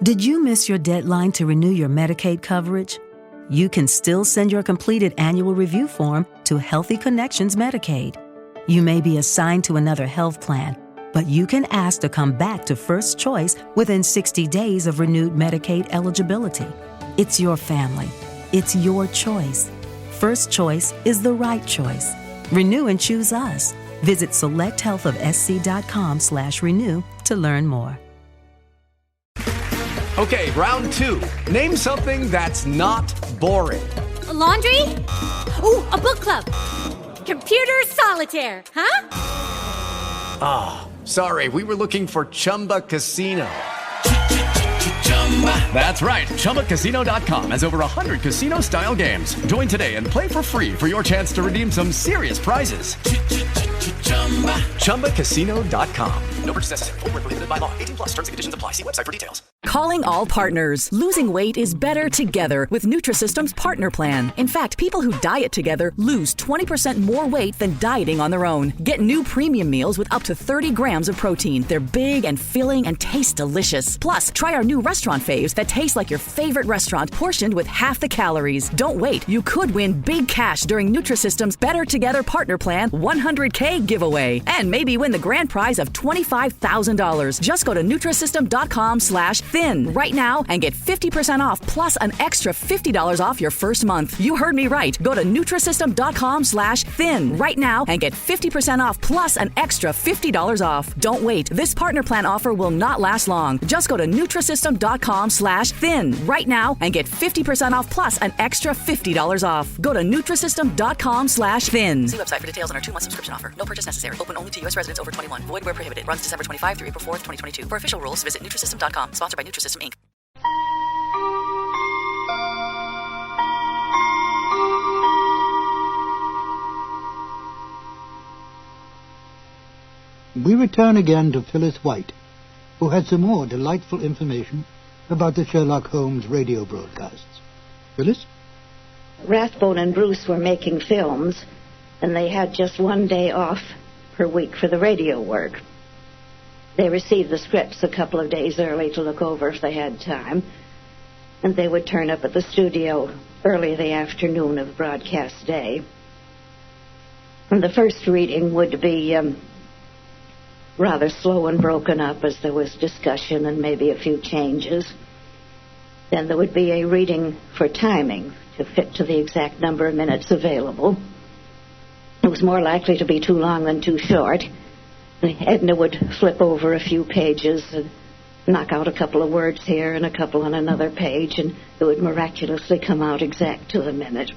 Did you miss your deadline to renew your Medicaid coverage? You can still send your completed annual review form to Healthy Connections Medicaid. You may be assigned to another health plan, but you can ask to come back to First Choice within 60 days of renewed Medicaid eligibility. It's your family. It's your choice. First Choice is the right choice. Renew and choose us. Visit selecthealthofsc.com/renew to learn more. Okay, round two. Name something that's not boring. A laundry? Ooh, a book club. Computer solitaire, huh? Ah, sorry, we were looking for Chumba Casino. That's right, ChumbaCasino.com has over 100 casino-style games. Join today and play for free for your chance to redeem some serious prizes. ChumbaCasino.com. No purchase necessary. Void where prohibited by law. 18+ terms and conditions apply. See website for details. Calling all partners. Losing weight is better together with Nutrisystem's Partner Plan. In fact, people who diet together lose 20% more weight than dieting on their own. Get new premium meals with up to 30 grams of protein. They're big and filling and taste delicious. Plus, try our new restaurant faves that taste like your favorite restaurant, portioned with half the calories. Don't wait. You could win big cash during Nutrisystem's Better Together Partner Plan 100K giveaway. And maybe win the grand prize of $25,000. Just go to Nutrisystem.com/thin right now and get 50% off plus an extra $50 off your first month. You heard me right. Go to Nutrisystem.com/thin right now and get 50% off plus an extra $50 off. Don't wait. This partner plan offer will not last long. Just go to Nutrisystem.com/thin right now and get 50% off plus an extra $50 off. Go to Nutrisystem.com/thin. See website for details on our 2-month subscription offer. No purchase necessary. Open only to U.S. residents over 21. Void where prohibited. Runs December 25 through April 4th, 2022. For official rules, visit Nutrisystem.com. Sponsored by Nutrisystem, Inc. We return again to Phyllis White, who had some more delightful information about the Sherlock Holmes radio broadcasts. Phyllis? Rathbone and Bruce were making films, and they had just one day off per week for the radio work. They received the scripts a couple of days early to look over if they had time, and they would turn up at the studio early the afternoon of broadcast day. And the first reading would be rather slow and broken up as there was discussion and maybe a few changes. Then there would be a reading for timing to fit to the exact number of minutes available. It was more likely to be too long than too short. Edna would flip over a few pages and knock out a couple of words here and a couple on another page, and it would miraculously come out exact to the minute.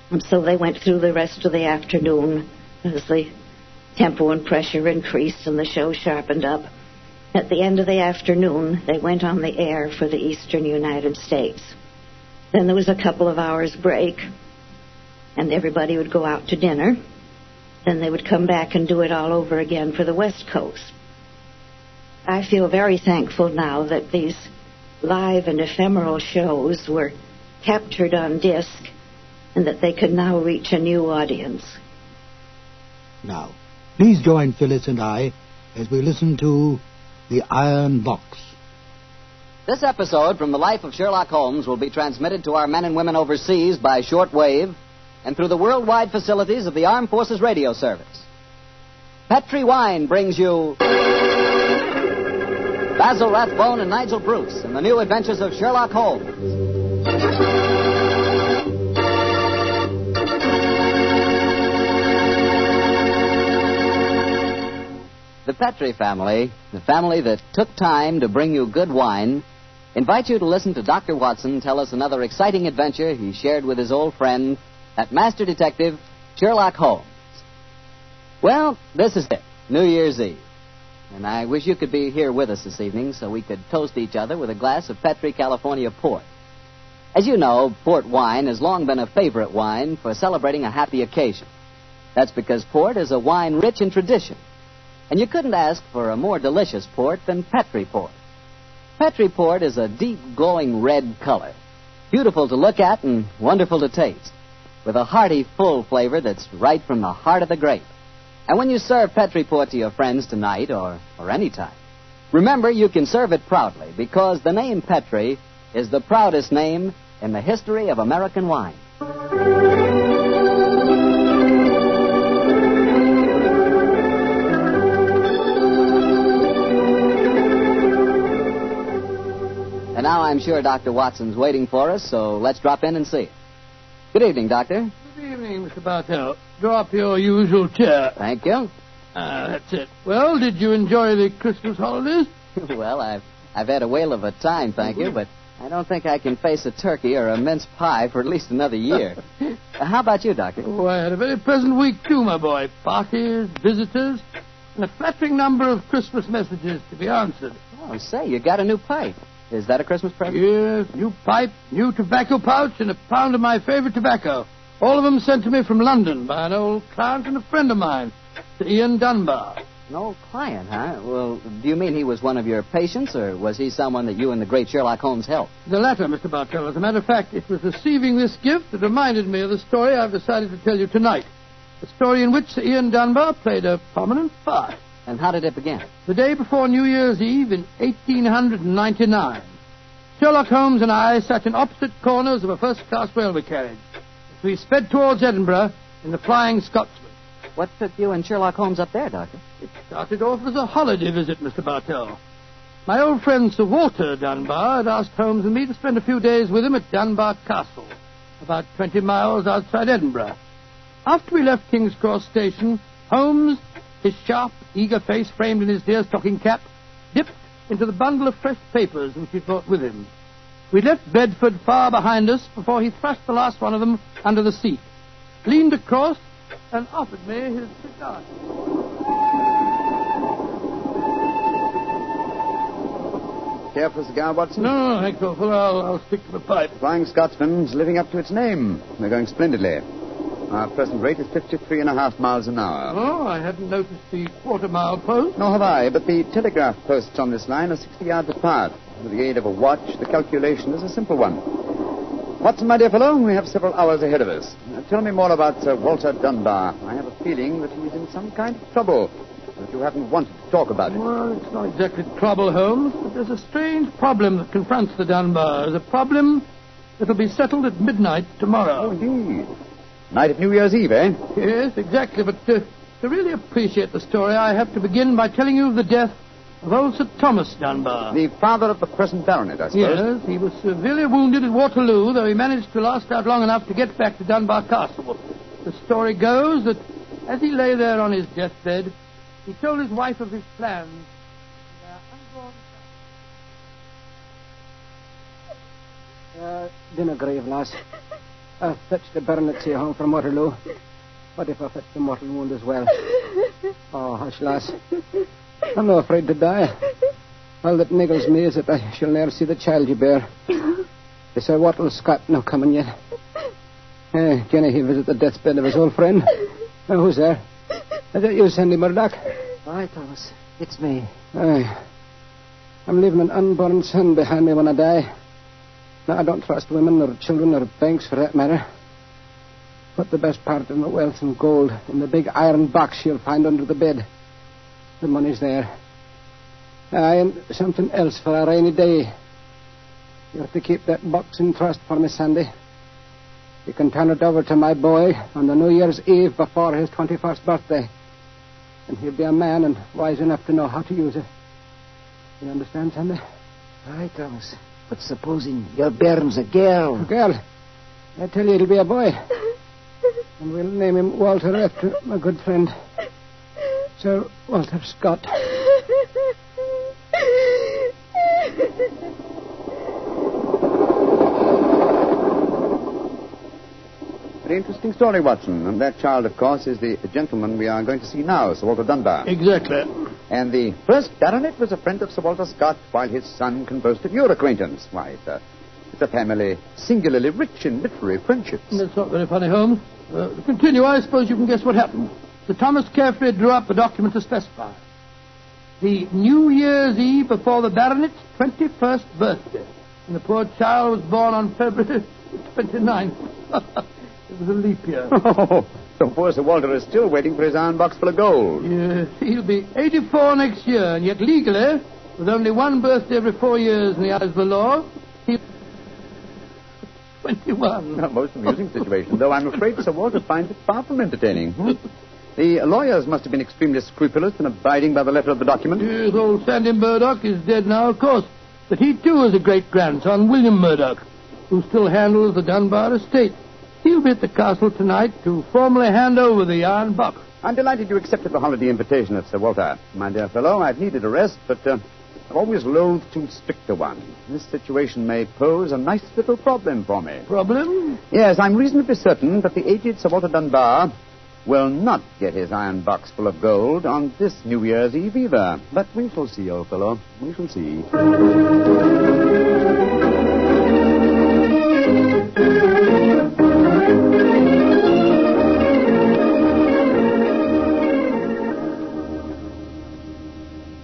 And so they went through the rest of the afternoon as the tempo and pressure increased and the show sharpened up. At the end of the afternoon, they went on the air for the eastern United States. Then there was a couple of hours break, and everybody would go out to dinner. Then they would come back and do it all over again for the West Coast. I feel very thankful now that these live and ephemeral shows were captured on disc and that they could now reach a new audience. Now, please join Phyllis and I as we listen to The Iron Box. This episode from the life of Sherlock Holmes will be transmitted to our men and women overseas by shortwave and through the worldwide facilities of the Armed Forces Radio Service. Petri Wine brings you Basil Rathbone and Nigel Bruce in the new Adventures of Sherlock Holmes. The Petri family, the family that took time to bring you good wine, invite you to listen to Dr. Watson tell us another exciting adventure he shared with his old friend, that master detective, Sherlock Holmes. Well, this is it, New Year's Eve. And I wish you could be here with us this evening so we could toast each other with a glass of Petri California port. As you know, port wine has long been a favorite wine for celebrating a happy occasion. That's because port is a wine rich in tradition. And you couldn't ask for a more delicious port than Petri port. Petri port is a deep, glowing red color, beautiful to look at and wonderful to taste, with a hearty, full flavor that's right from the heart of the grape. And when you serve Petri port to your friends tonight or any time, remember you can serve it proudly because the name Petri is the proudest name in the history of American wine. And now I'm sure Dr. Watson's waiting for us, so let's drop in and see. Good evening, Doctor. Good evening, Mr. Bartell. Draw up your usual chair. Thank you. That's it. Well, did you enjoy the Christmas holidays? Well, I've had a whale of a time, thank you, but I don't think I can face a turkey or a mince pie for at least another year. How about you, Doctor? Oh, I had a very pleasant week, too, my boy. Parties, visitors, and a flattering number of Christmas messages to be answered. Oh, say, you got a new pipe. Is that a Christmas present? Yes, new pipe, new tobacco pouch, and a pound of my favorite tobacco. All of them sent to me from London by an old client and a friend of mine, Sir Ian Dunbar. An old client, huh? Well, do you mean he was one of your patients, or was he someone that you and the great Sherlock Holmes helped? The latter, Mr. Bartell. As a matter of fact, it was receiving this gift that reminded me of the story I've decided to tell you tonight. A story in which Sir Ian Dunbar played a prominent part. And how did it begin? The day before New Year's Eve in 1899, Sherlock Holmes and I sat in opposite corners of a first-class railway carriage as we sped towards Edinburgh in the Flying Scotsman. What took you and Sherlock Holmes up there, Doctor? It started off as a holiday visit, Mr. Bartell. My old friend Sir Walter Dunbar had asked Holmes and me to spend a few days with him at Dunbar Castle, about 20 miles outside Edinburgh. After we left King's Cross Station, Holmes, his sharp, eager face framed in his deerstalking cap, dipped into the bundle of fresh papers which he'd brought with him. We left Bedford far behind us before he thrust the last one of them under the seat, leaned across, and offered me his cigar. Care for a cigar, Watson? No, thanks awful. I'll stick to the pipe. Flying Scotsman's living up to its name. We're going splendidly. Our present rate is 53.5 miles an hour. Oh, I hadn't noticed the quarter-mile post. Nor have I, but the telegraph posts on this line are 60 yards apart. With the aid of a watch, the calculation is a simple one. Watson, my dear fellow, we have several hours ahead of us. Now, tell me more about Sir Walter Dunbar. I have a feeling that he's in some kind of trouble, that you haven't wanted to talk about it. Well, it's not exactly trouble, Holmes, but there's a strange problem that confronts the Dunbars. A problem that'll be settled at midnight tomorrow. Oh, indeed. Night of New Year's Eve, eh? Yes, exactly, but to really appreciate the story, I have to begin by telling you of the death of old Sir Thomas Dunbar. The father of the present baronet, I suppose. Yes, he was severely wounded at Waterloo, though he managed to last out long enough to get back to Dunbar Castle. The story goes that as he lay there on his deathbed, he told his wife of his plans. Dinner grave, lass. I fetched the baronet here home from Waterloo. What if I fetched the mortal wound as well? Oh, hush, lass. I'm not afraid to die. All that niggles me is that I shall ne'er see the child you bear. Is Sir Wattle Scott no coming yet? Jenny, he visit the deathbed of his old friend. Who's there? Is that you, Sandy Murdoch? Aye, Thomas. It's me. Aye. I'm leaving an unborn son behind me when I die. Now, I don't trust women or children or banks for that matter. Put the best part of my wealth and gold in the big iron box you'll find under the bed. The money's there. Aye, and something else for a rainy day. You have to keep that box in trust for me, Sandy. You can turn it over to my boy on the New Year's Eve before his 21st birthday. And he'll be a man and wise enough to know how to use it. You understand, Sandy? Aye, Thomas. But supposing your bairn's a girl. A girl? I tell you, it'll be a boy. And we'll name him Walter after my good friend, Sir Walter Scott. Very interesting story, Watson. And that child, of course, is the gentleman we are going to see now, Sir Walter Dunbar. Exactly. And the first baronet was a friend of Sir Walter Scott, while his son can boast of your acquaintance. Why, it's a family singularly rich in literary friendships. That's not very funny, Holmes. To continue, I suppose you can guess what happened. Sir Thomas carefully drew up a document to specify. The New Year's Eve before the baronet's 21st birthday. And the poor child was born on February 29th. It was a leap year. Oh, so poor Sir Walter is still waiting for his iron box full of gold. Yes, he'll be 84 next year, and yet legally, With only one birthday every 4 years in the eyes of the law, he... 21. A most amusing situation, though I'm afraid Sir Walter finds it far from entertaining. The lawyers must have been extremely scrupulous in abiding by the letter of the document. Yes, old Sandy Murdoch is dead now, of course. But he, too, is a great-grandson, William Murdoch, who still handles the Dunbar estate. He'll be at the castle tonight to formally hand over the iron box. I'm delighted you accepted the holiday invitation of Sir Walter. My dear fellow, I've needed a rest, but I've always loathed too strict a one. This situation may pose a nice little problem for me. Problem? Yes, I'm reasonably certain that the aged Sir Walter Dunbar will not get his iron box full of gold on this New Year's Eve either. But we shall see, old fellow. We shall see.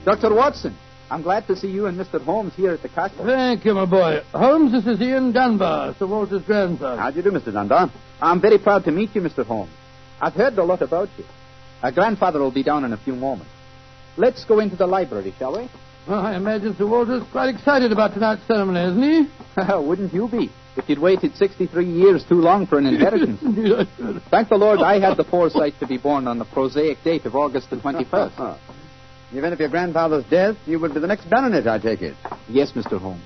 Dr. Watson, I'm glad to see you and Mr. Holmes here at the castle. Thank you, my boy. Holmes, this is Ian Dunbar, Sir Walter's grandson. How do you do, Mr. Dunbar? I'm very proud to meet you, Mr. Holmes. I've heard a lot about you. Our grandfather will be down in a few moments. Let's go into the library, shall we? Well, I imagine Sir Walter's quite excited about tonight's ceremony, isn't he? Wouldn't you be, if you'd waited 63 years too long for an inheritance? Thank the Lord I had the foresight to be born on the prosaic date of August the 21st. In the event of your grandfather's death, you would be the next baronet, I take it. Yes, Mr. Holmes.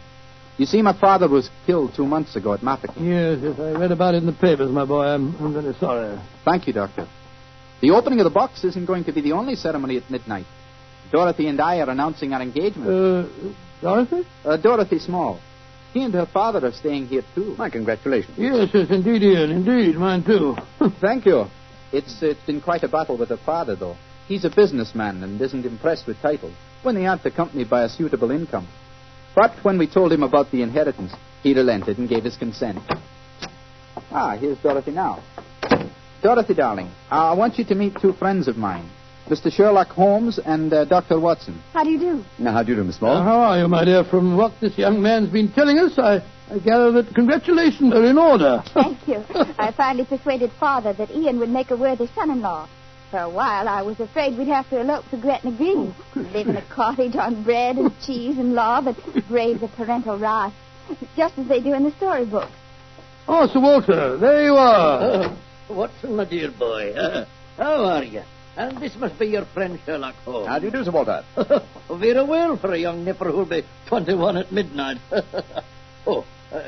You see, my father was killed 2 months ago at Mafeking. Yes, I read about it in the papers, my boy. I'm very sorry. Thank you, Doctor. The opening of the box isn't going to be the only ceremony at midnight. Dorothy and I are announcing our engagement. Dorothy? Dorothy Small. She and her father are staying here, too. My congratulations. Yes, indeed, Ian. Indeed, mine, too. Thank you. It's been quite a battle with her father, though. He's a businessman and isn't impressed with titles when they aren't accompanied by a suitable income. But when we told him about the inheritance, he relented and gave his consent. Here's Dorothy now. Dorothy, darling, I want you to meet 2 friends of mine, Mr. Sherlock Holmes and Dr. Watson. How do you do? Now, how do you do, Miss Small? How are you, my dear? From what this young man's been telling us, I gather that congratulations are in order. Thank you. I finally persuaded Father that Ian would make a worthy son-in-law. For a while, I was afraid we'd have to elope to Gretna Green, live in a cottage on bread and cheese and law, but brave the parental wrath, just as they do in the storybooks. Oh, Sir Walter, there you are. Watson, my dear boy. How are you? And this must be your friend Sherlock Holmes. How do you do, Sir Walter? Very well for a young nipper who'll be 21 at midnight.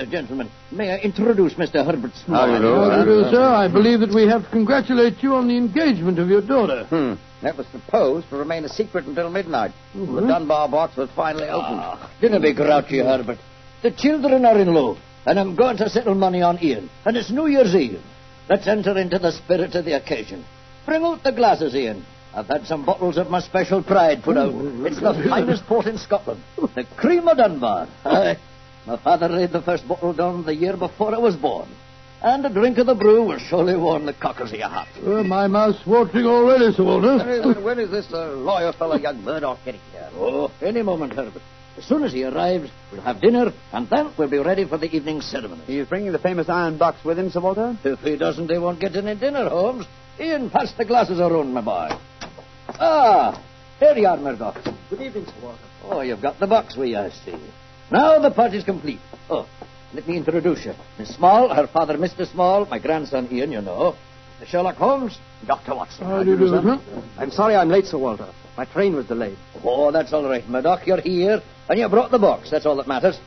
Gentlemen, may I introduce Mr. Herbert Small? How do you do, sir? I believe that we have to congratulate you on the engagement of your daughter. That was supposed to remain a secret until midnight. The Dunbar box was finally opened. Didn't be grouchy, Herbert. The children are in love, and I'm going to settle money on Ian. And it's New Year's Eve. Let's enter into the spirit of the occasion. Bring out the glasses, Ian. I've had some bottles of my special pride put out. It's the finest port in Scotland. The cream of Dunbar. My father laid the first bottle down the year before I was born. And a drink of the brew will surely warm the cockles of your heart. My mouth's watering already, Sir Walter. When is this lawyer fellow, young Murdoch, getting here? Any moment, Herbert. As soon as he arrives, we'll have dinner, and then we'll be ready for the evening ceremony. He's bringing the famous iron box with him, Sir Walter? If he doesn't, he won't get any dinner, Holmes. Ian, pass the glasses around, my boy. Here you are, Murdoch. Good evening, Sir Walter. Oh, you've got the box with you, I see. Now the party's complete. Let me introduce you. Miss Small, her father, Mr. Small, my grandson, Ian, you know. Mr. Sherlock Holmes, Dr. Watson. How do you do, sir? I'm sorry I'm late, Sir Walter. My train was delayed. Oh, that's all right, Murdoch. You're here, and you brought the box. That's all that matters.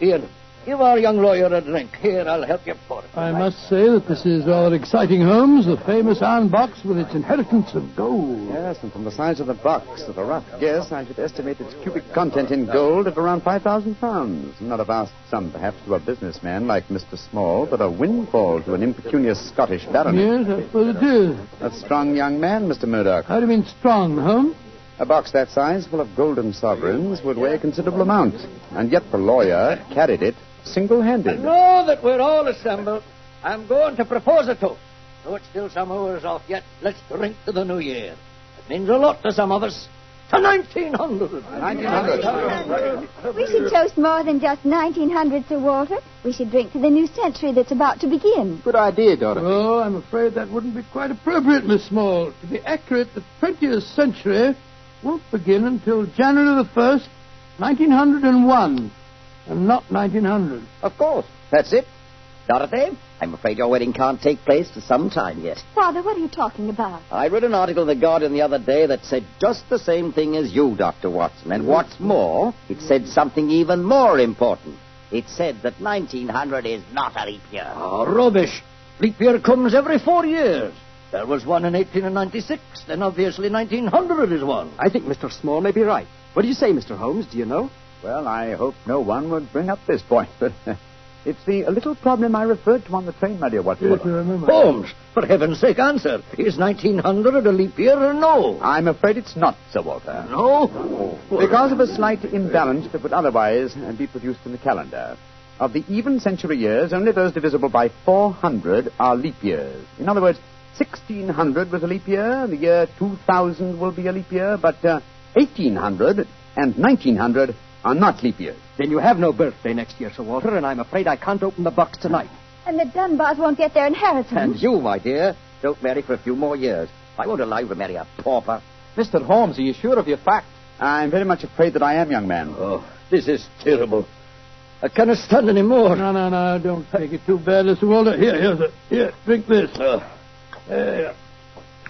Ian, give our young lawyer a drink. Here, I'll help you pour it. I must say that this is rather exciting, Holmes. The famous iron box with its inheritance of gold. Yes, and from the size of the box, at a rough guess, I should estimate its cubic content in gold at around 5,000 pounds. Not a vast sum, perhaps, to a businessman like Mr. Small, but a windfall to an impecunious Scottish baronet. Yes, I suppose it is. A strong young man, Mr. Murdoch. How do you mean strong, Holmes? A box that size, full of golden sovereigns, would weigh a considerable amount. And yet the lawyer carried it single-handed. Now that we're all assembled, I'm going to propose a toast. Though it's still some hours off yet, let's drink to the new year. It means a lot to some of us. To 1900. 1900. We should toast more than just 1900, Sir Walter. We should drink to the new century that's about to begin. Good idea, Dorothy. Oh, I'm afraid that wouldn't be quite appropriate, Miss Small. To be accurate, the 20th century won't begin until January the 1st, 1901, and not 1900. Of course. That's it. Dorothy, I'm afraid your wedding can't take place for some time yet. Father, what are you talking about? I read an article in The Guardian the other day that said just the same thing as you, Dr. Watson. And what's more, it said something even more important. It said that 1900 is not a leap year. Oh, rubbish. Leap year comes every 4 years. There was one in 1896, then obviously 1900 is one. I think Mr. Small may be right. What do you say, Mr. Holmes? Do you know? Well, I hope no one would bring up this point, but it's the little problem I referred to on the train, my dear Watson. Yes, I remember. Holmes, for heaven's sake, answer. Is 1900 a leap year or no? I'm afraid it's not, Sir Walter. No? Because of a slight imbalance that would otherwise be produced in the calendar. Of the even century years, only those divisible by 400 are leap years. In other words, 1600 was a leap year, the year 2000 will be a leap year, but 1800 and 1900 are not leap years. Then you have no birthday next year, Sir Walter, and I'm afraid I can't open the box tonight. And the Dunbars won't get their inheritance. And you, my dear, don't marry for a few more years. I won't allow you to marry a pauper. Mr. Holmes, are you sure of your facts? I'm very much afraid that I am, young man. Oh, this is terrible. I cannot stand any more. No, don't take it too bad, Mr. Walter. Here, drink this.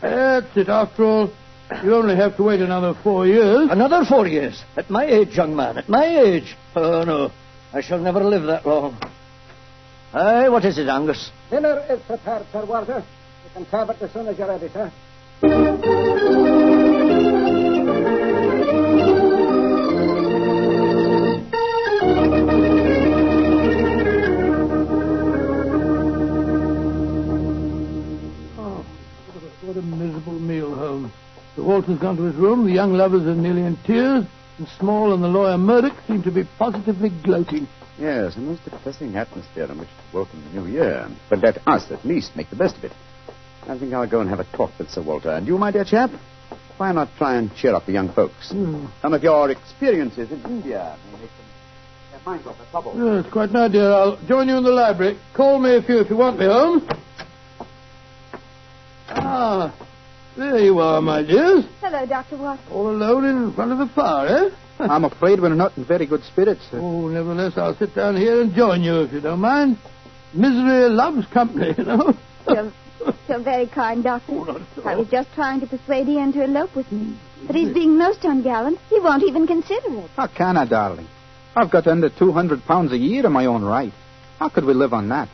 That's it. After all, you only have to wait another 4 years. Another 4 years? At my age, young man, at my age. Oh, no. I shall never live that long. Aye, what is it, Angus? Dinner is prepared, Sir Walter. You can serve it as soon as you're ready, sir. What a miserable meal, Holmes. Sir Walter's gone to his room, the young lovers are nearly in tears, and Small and the lawyer Murdoch seem to be positively gloating. Yes, a most depressing atmosphere in which to welcome the new year. But let us, at least, make the best of it. I think I'll go and have a talk with Sir Walter. And you, my dear chap, why not try and cheer up the young folks? Some of your experiences in India may make them their minds off the trouble. Yes, quite an idea. I'll join you in the library. Call me if you want me, Holmes. Ah, there you are, my dears. Hello, Dr. Watson. All alone in front of the fire, eh? I'm afraid we're not in very good spirits, sir. Oh, nevertheless, I'll sit down here and join you, if you don't mind. Misery loves company, you know. You're very kind, Doctor. I was just trying to persuade Ian to elope with me. But he's being most ungallant. He won't even consider it. How can I, darling? I've got under £200 a year in my own right. How could we live on that?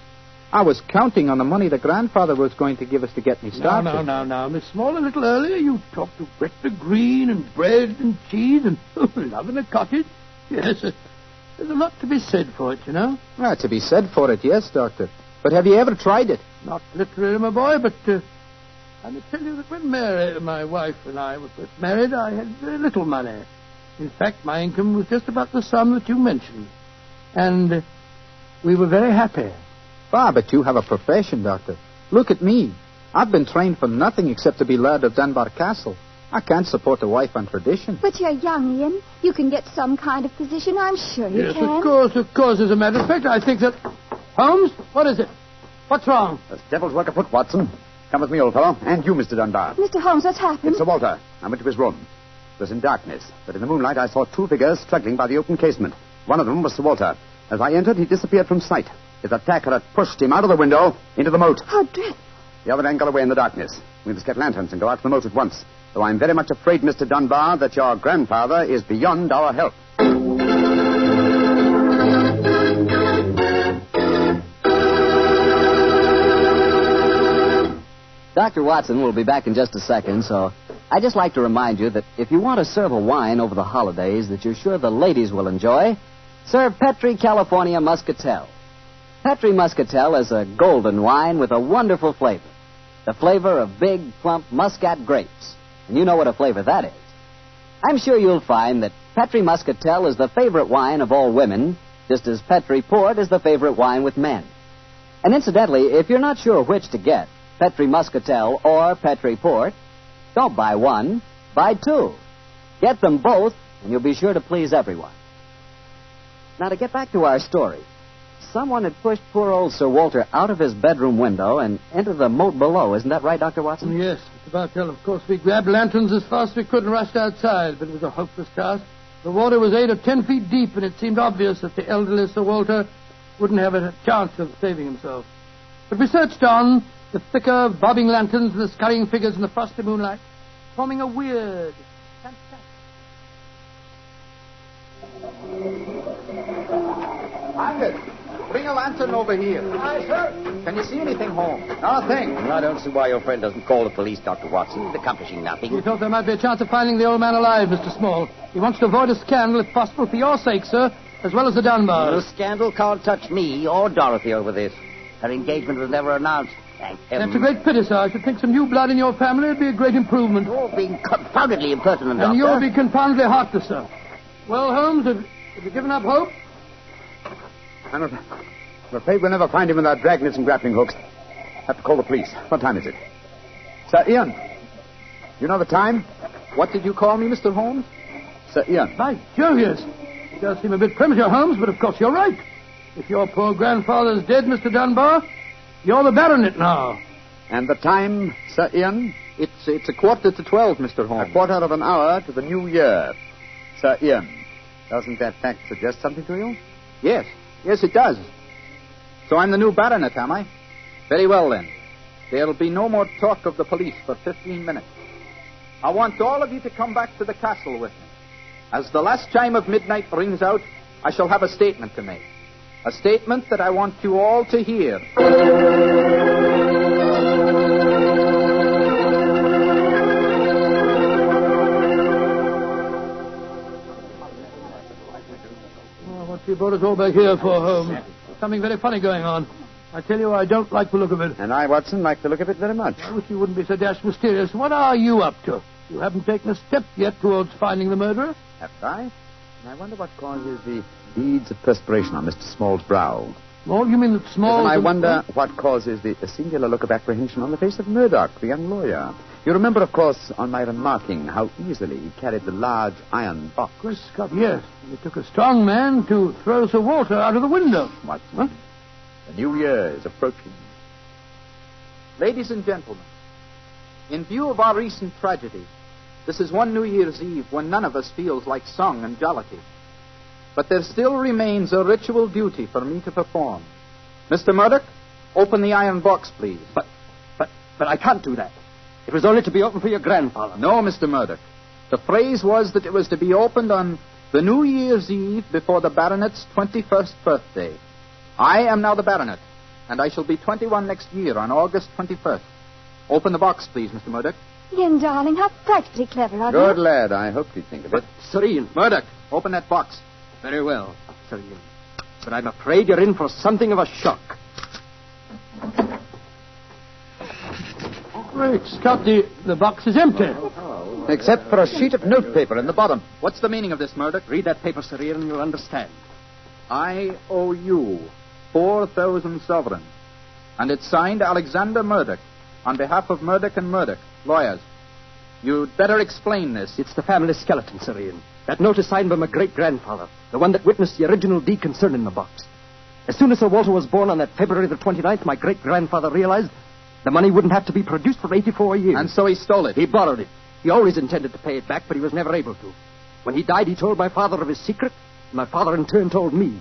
I was counting on the money the grandfather was going to give us to get me started. Now, Miss Small, a little earlier you talked of Gretna Green and bread and cheese and love in a cottage. Yes, there's a lot to be said for it, you know. Well, to be said for it, yes, Doctor. But have you ever tried it? Not literally, my boy, but I may tell you that when Mary, my wife, and I were first married, I had very little money. In fact, my income was just about the sum that you mentioned. And we were very happy. Ah, but you have a profession, Doctor. Look at me. I've been trained for nothing except to be Laird of Dunbar Castle. I can't support a wife on tradition. But you're young, Ian. You can get some kind of position, I'm sure you can. Yes, of course. As a matter of fact, I think that... Holmes, what is it? What's wrong? There's devil's work afoot, Watson. Come with me, old fellow. And you, Mr. Dunbar. Mr. Holmes, what's happened? It's Sir Walter. I went to his room. It was in darkness, but in the moonlight I saw two figures struggling by the open casement. One of them was Sir Walter. As I entered, he disappeared from sight. His attacker had pushed him out of the window into the moat. How dreadful. The other man got away in the darkness. We must get lanterns and go out to the moat at once. Though I'm very much afraid, Mr. Dunbar, that your grandfather is beyond our help. Dr. Watson will be back in just a second, so I'd just like to remind you that if you want to serve a wine over the holidays that you're sure the ladies will enjoy, serve Petri California Muscatel. Petri Muscatel is a golden wine with a wonderful flavor. The flavor of big, plump Muscat grapes. And you know what a flavor that is. I'm sure you'll find that Petri Muscatel is the favorite wine of all women, just as Petri Port is the favorite wine with men. And incidentally, if you're not sure which to get, Petri Muscatel or Petri Port, don't buy one, buy two. Get them both, and you'll be sure to please everyone. Now, to get back to our story, someone had pushed poor old Sir Walter out of his bedroom window and into the moat below. Isn't that right, Dr. Watson? Yes, Mr. Bartell. Of course, we grabbed lanterns as fast as we could and rushed outside, but it was a hopeless task. The water was 8 or 10 feet deep, and it seemed obvious that the elderly Sir Walter wouldn't have a chance of saving himself. But we searched on, the thicker, bobbing lanterns and the scurrying figures in the frosty moonlight, forming a weird, Angus, bring a lantern over here. Aye, sir. Can you see anything, Holmes? Not a thing. I don't see why your friend doesn't call the police, Dr. Watson. He's accomplishing nothing. We thought there might be a chance of finding the old man alive, Mr. Small. He wants to avoid a scandal, if possible, for your sake, sir, as well as the Dunbars. The scandal can't touch me or Dorothy over this. Her engagement was never announced. Thank heaven. That's a great pity, sir. I should think some new blood in your family would be a great improvement. You're being confoundedly impertinent, Doctor. And you'll be confoundedly heartless, sir. Well, Holmes, have you given up hope? I'm afraid we'll never find him without dragnets and grappling hooks. Have to call the police. What time is it? Sir Ian. You know the time? What did you call me, Mr. Holmes? Sir Ian. By Jove, yes. It does seem a bit premature, Holmes, but of course you're right. If your poor grandfather's dead, Mr. Dunbar, you're the baronet now. And the time, Sir Ian? It's 11:45, Mr. Holmes. A quarter of an hour to the new year. Sir Ian, doesn't that fact suggest something to you? Yes, it does. So I'm the new baronet, am I? Very well, then. There'll be no more talk of the police for 15 minutes. I want all of you to come back to the castle with me. As the last chime of midnight rings out, I shall have a statement to make. A statement that I want you all to hear. What you brought us all back here for, Holmes? Something very funny going on. I tell you, I don't like the look of it. And I, Watson, like the look of it very much. I wish you wouldn't be so dashed mysterious. What are you up to? You haven't taken a step yet towards finding the murderer. Haven't I? And I wonder what causes the beads of perspiration on Mr. Small's brow. Small? You mean that Small... And I wonder what causes the singular look of apprehension on the face of Murdoch, the young lawyer. You remember, of course, on my remarking how easily he carried the large iron box. Good Scott, yes. It took a strong man to throw Sir Walter out of the window. Watson, the new year is approaching. Ladies and gentlemen, in view of our recent tragedy, this is one New Year's Eve when none of us feels like song and jollity. But there still remains a ritual duty for me to perform. Mr. Murdoch, open the iron box, please. But I can't do that. It was only to be opened for your grandfather. No, Mr. Murdoch. The phrase was that it was to be opened on the New Year's Eve before the baronet's 21st birthday. I am now the baronet, and I shall be 21 next year on August 21st. Open the box, please, Mr. Murdoch. Ian, darling, how practically clever are you? Good lad. I hoped you'd think of it. Sir Ian. Murdoch, open that box. Very well, Sir Ian. But I'm afraid you're in for something of a shock. Great Scott, the box is empty. Except for a sheet of notepaper in the bottom. What's the meaning of this, Murdoch? Read that paper, Sir Ian, and you'll understand. I owe you 4,000 sovereigns. And it's signed Alexander Murdoch, on behalf of Murdoch and Murdoch, lawyers. You'd better explain this. It's the family skeleton, Sir Ian. That note is signed by my great-grandfather, the one that witnessed the original deed concerning the box. As soon as Sir Walter was born on that February the 29th, my great-grandfather realized the money wouldn't have to be produced for 84 years. And so he stole it. He borrowed it. He always intended to pay it back, but he was never able to. When he died, he told my father of his secret, and my father in turn told me.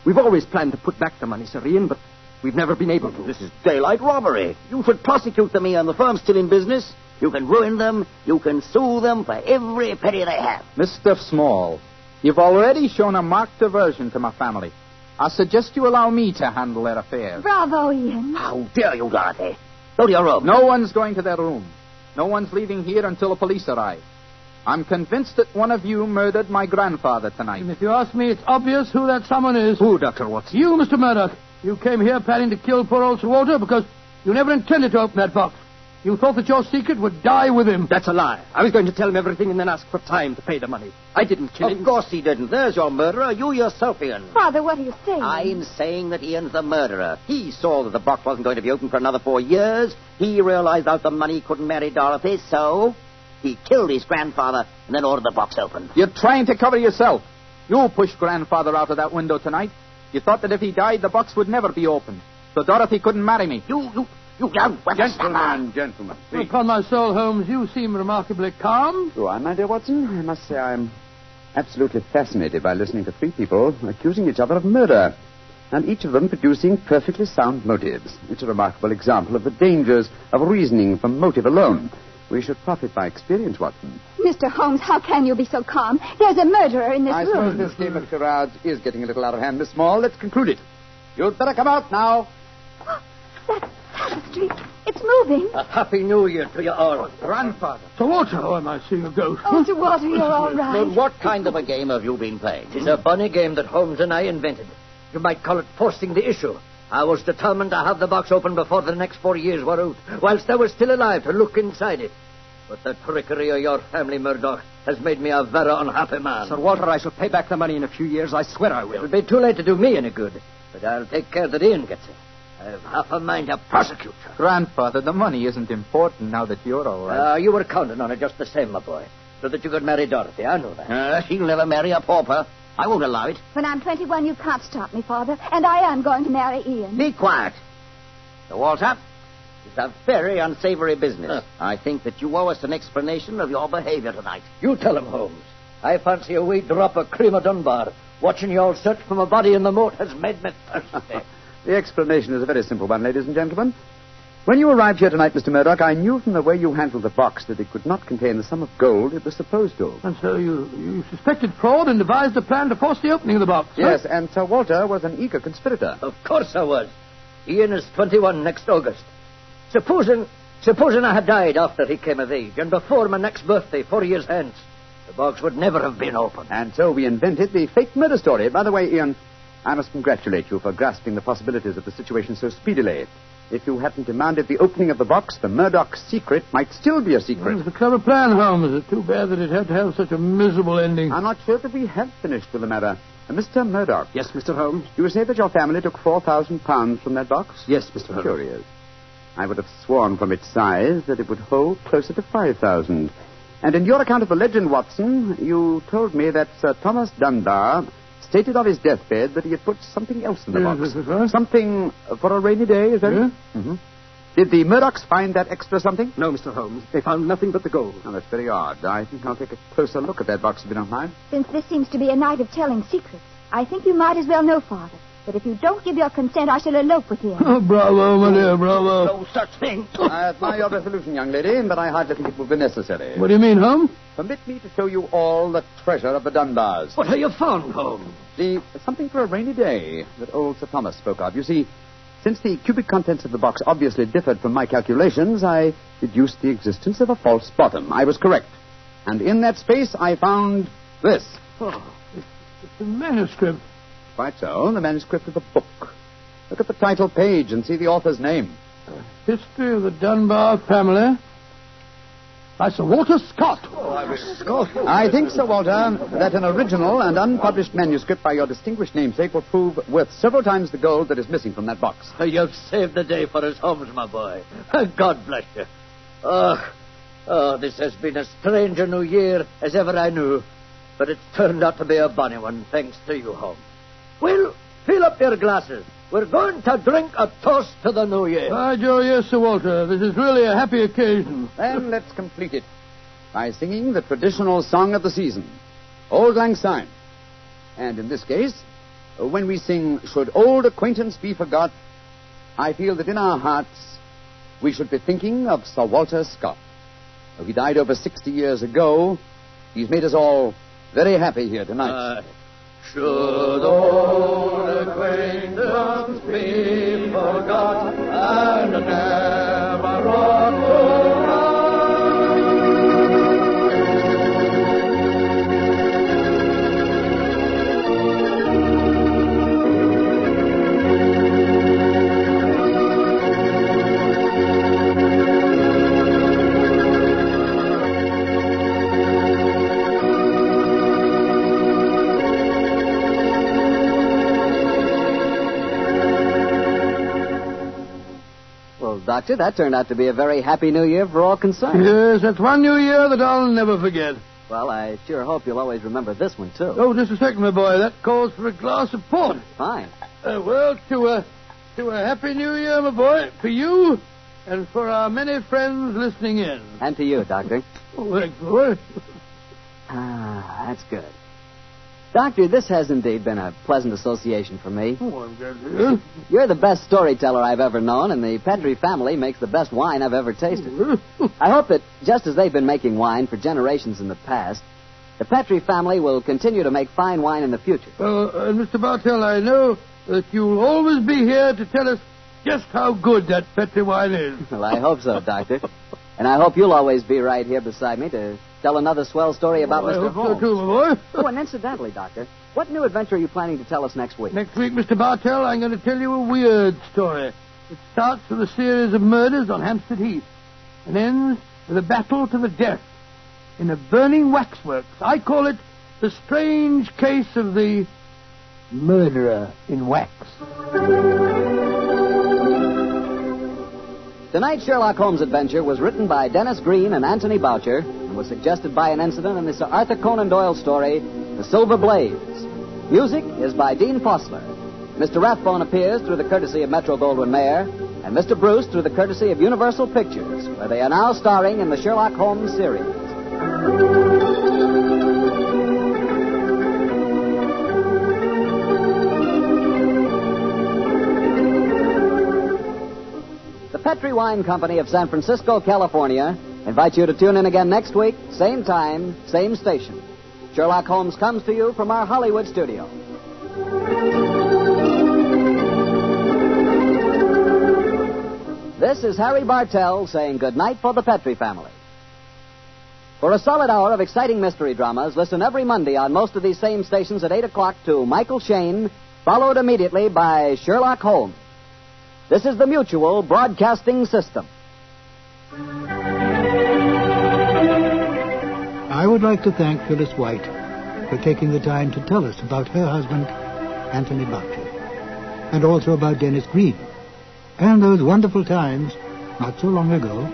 We've always planned to put back the money, Sir Ian, but we've never been able to. This is daylight robbery. You should prosecute the me and the firm's still in business. You can ruin them. You can sue them for every penny they have. Mr. Small, you've already shown a marked aversion to my family. I suggest you allow me to handle their affairs. Bravo, Ian. How dare you, Dorothy? Go to your room. No one's going to their room. No one's leaving here until the police arrive. I'm convinced that one of you murdered my grandfather tonight. And if you ask me, it's obvious who that someone is. Who, Dr. Watson? You, Mr. Murdoch. You came here planning to kill poor old Sir Walter because you never intended to open that box. You thought that your secret would die with him. That's a lie. I was going to tell him everything and then ask for time to pay the money. I didn't kill him. Of course he didn't. There's your murderer. You yourself, Ian. Father, what are you saying? I'm saying that Ian's the murderer. He saw that the box wasn't going to be open for another 4 years. He realized out the money couldn't marry Dorothy, so he killed his grandfather and then ordered the box opened. You're trying to cover yourself. You pushed grandfather out of that window tonight. You thought that if he died, the box would never be opened. So Dorothy couldn't marry me. You young Gentlemen. Upon my soul, Holmes, you seem remarkably calm. Do I, my dear Watson? I must say I'm absolutely fascinated by listening to three people accusing each other of murder, and each of them producing perfectly sound motives. It's a remarkable example of the dangers of reasoning from motive alone. We should profit by experience, Watson. Mr. Holmes, how can you be so calm? There's a murderer in this I room. suppose this game of charades is getting a little out of hand, Miss Small. Let's conclude it. You'd better come out now. That tapestry, it's moving. A happy new year to you all. Grandfather. Sir Walter, oh, am I seeing a ghost? Oh, Sir Walter, you're all right. Well, what kind of a game have you been playing? It's a funny game that Holmes and I invented. You might call it forcing the issue. I was determined to have the box open before the next 4 years were out, whilst I was still alive to look inside it. But the trickery of your family, Murdoch, has made me a very unhappy man. Sir Walter, I shall pay back the money in a few years. I swear I will. It'll be too late to do me any good, but I'll take care that Ian gets it. I've half a mind to prosecute you. Grandfather, the money isn't important now that you're all right. You were counting on it just the same, my boy, so that you could marry Dorothy. I know that. She'll never marry a pauper. I won't allow it. When I'm 21, you can't stop me, Father, and I am going to marry Ian. Be quiet. Sir Walter, it's a very unsavory business. I think that you owe us an explanation of your behavior tonight. You tell him, Holmes. I fancy a wee drop of cream of Dunbar. Watching you all search for my body in the moat has made me thirsty. The explanation is a very simple one, ladies and gentlemen. When you arrived here tonight, Mr. Murdoch, I knew from the way you handled the box that it could not contain the sum of gold it was supposed to. And so you suspected fraud and devised a plan to force the opening of the box, Yes, huh? and Sir Walter was an eager conspirator. Of course I was. Ian is 21 next August. Supposing I had died after he came of age, and before my next birthday, 4 years hence, the box would never have been opened. And so we invented the fake murder story. By the way, Ian, I must congratulate you for grasping the possibilities of the situation so speedily. If you hadn't demanded the opening of the box, the Murdoch secret might still be a secret. It's a clever plan, Holmes. It's too bad that it had to have such a miserable ending. I'm not sure that we have finished with the matter. Mr. Murdoch. Yes, Mr. Holmes? You say that your family took £4,000 from that box? Yes, Mr. Holmes. Curious. I would have sworn from its size that it would hold closer to 5,000. And in your account of the legend, Watson, you told me that Sir Thomas Dunbar stated of his deathbed that he had put something else in the box. Something for a rainy day, is that it? Mm-hmm. Did the Murdochs find that extra something? No, Mr. Holmes. They found nothing but the gold. Oh, that's very odd. I think I'll take a closer look at that box if you don't mind. Since this seems to be a night of telling secrets, I think you might as well know, Father, that if you don't give your consent, I shall elope with him. Oh, bravo, my dear, bravo. No such thing. I admire your resolution, young lady, but I hardly think it will be necessary. What do you mean, Holmes? Permit me to show you all the treasure of the Dunbars. What have you found, Holmes? Something for a rainy day that old Sir Thomas spoke of. You see, since the cubic contents of the box obviously differed from my calculations, I deduced the existence of a false bottom. I was correct. And in that space, I found this. Oh, it's a manuscript. Quite so, the manuscript of the book. Look at the title page and see the author's name. History of the Dunbar Family by Sir Walter Scott. I think, Sir Walter, that an original and unpublished manuscript by your distinguished namesake will prove worth several times the gold that is missing from that box. You've saved the day for us, Holmes, my boy. God bless you. Oh, this has been as strange a new year as ever I knew. But it's turned out to be a bonny one, thanks to you, Holmes. Well, fill up your glasses. We're going to drink a toast to the new year. By Joe, yes, Sir Walter. This is really a happy occasion. Then let's complete it by singing the traditional song of the season, Auld Lang Syne. And in this case, when we sing, Should Old Acquaintance Be Forgot, I feel that in our hearts we should be thinking of Sir Walter Scott. Though he died over 60 years ago, he's made us all very happy here tonight. Should old acquaintance be forgot and never brought to Doctor, that turned out to be a very happy new year for all concerned. Yes, that's one new year that I'll never forget. Well, I sure hope you'll always remember this one, too. Oh, just a second, my boy. That calls for a glass of port. Fine. Well, to a happy new year, my boy, for you and for our many friends listening in. And to you, Doctor. Oh, thanks, boy. That's good. Doctor, this has indeed been a pleasant association for me. Oh, I'm glad to hear. You're the best storyteller I've ever known, and the Petrie family makes the best wine I've ever tasted. I hope that, just as they've been making wine for generations in the past, the Petrie family will continue to make fine wine in the future. Mr. Bartell, I know that you'll always be here to tell us just how good that Petrie wine is. Well, I hope so, Doctor. And I hope you'll always be right here beside me to tell another swell story about Mr. Holmes. I hope so, too, my boy. Oh, and incidentally, Doctor, what new adventure are you planning to tell us next week? Next week, Mr. Bartell, I'm going to tell you a weird story. It starts with a series of murders on Hampstead Heath and ends with a battle to the death in a burning waxworks. I call it the strange case of the murderer in wax. Tonight's Sherlock Holmes adventure was written by Dennis Green and Anthony Boucher and was suggested by an incident in the Sir Arthur Conan Doyle story, The Silver Blaze. Music is by Dean Fossler. Mr. Rathbone appears through the courtesy of Metro-Goldwyn-Mayer, and Mr. Bruce through the courtesy of Universal Pictures, where they are now starring in the Sherlock Holmes series. The Petrie Wine Company of San Francisco, California, invites you to tune in again next week, same time, same station. Sherlock Holmes comes to you from our Hollywood studio. This is Harry Bartell saying goodnight for the Petrie family. For a solid hour of exciting mystery dramas, listen every Monday on most of these same stations at 8 o'clock to Michael Shayne, followed immediately by Sherlock Holmes. This is the Mutual Broadcasting System. I would like to thank Phyllis White for taking the time to tell us about her husband, Anthony Boucher, and also about Dennis Green, and those wonderful times, not so long ago,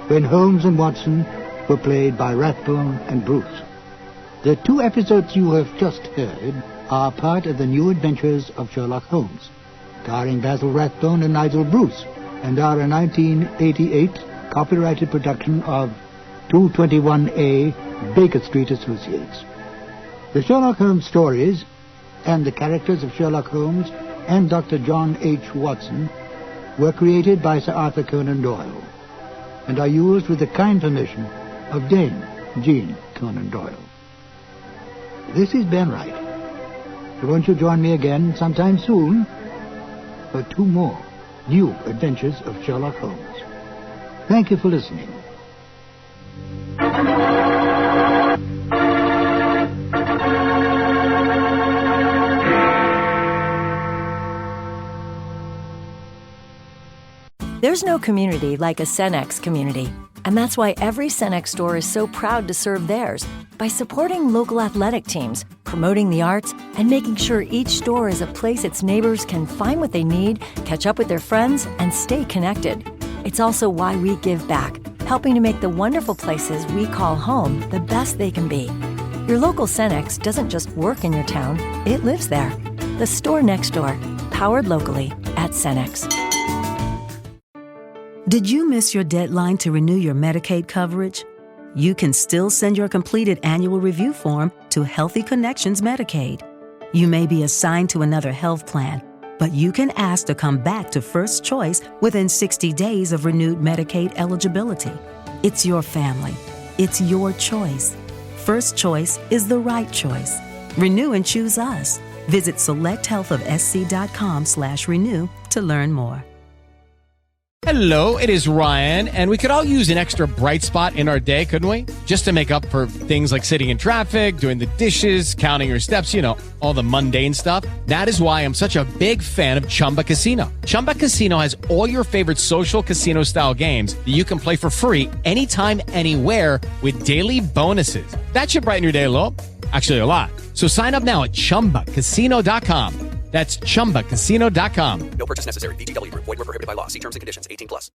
when Holmes and Watson were played by Rathbone and Bruce. The 2 episodes you have just heard are part of the new Adventures of Sherlock Holmes, starring Basil Rathbone and Nigel Bruce, and are a 1988 copyrighted production of 221A Baker Street Associates. The Sherlock Holmes stories and the characters of Sherlock Holmes and Dr. John H. Watson were created by Sir Arthur Conan Doyle and are used with the kind permission of Dame Jean Conan Doyle. This is Ben Wright. So won't you join me again sometime soon for 2 more new adventures of Sherlock Holmes. Thank you for listening. There's no community like a Cenex community, and that's why every Cenex store is so proud to serve theirs by supporting local athletic teams, promoting the arts, and making sure each store is a place its neighbors can find what they need, catch up with their friends, and stay connected. It's also why we give back, helping to make the wonderful places we call home the best they can be. Your local Cenex doesn't just work in your town, it lives there. The store next door, powered locally at Cenex. Did you miss your deadline to renew your Medicaid coverage? You can still send your completed annual review form to Healthy Connections Medicaid. You may be assigned to another health plan, but you can ask to come back to First Choice within 60 days of renewed Medicaid eligibility. It's your family. It's your choice. First Choice is the right choice. Renew and choose us. Visit selecthealthofsc.com/renew to learn more. Hello, it is Ryan, and we could all use an extra bright spot in our day, couldn't we? Just to make up for things like sitting in traffic, doing the dishes, counting your steps, you know, all the mundane stuff. That is why I'm such a big fan of Chumba Casino. Chumba Casino has all your favorite social casino-style games that you can play for free anytime, anywhere with daily bonuses. That should brighten your day a little. Actually, a lot. So sign up now at ChumbaCasino.com. That's ChumbaCasino.com. No purchase necessary. VGW Group. Void where prohibited by law. See terms and conditions. 18+.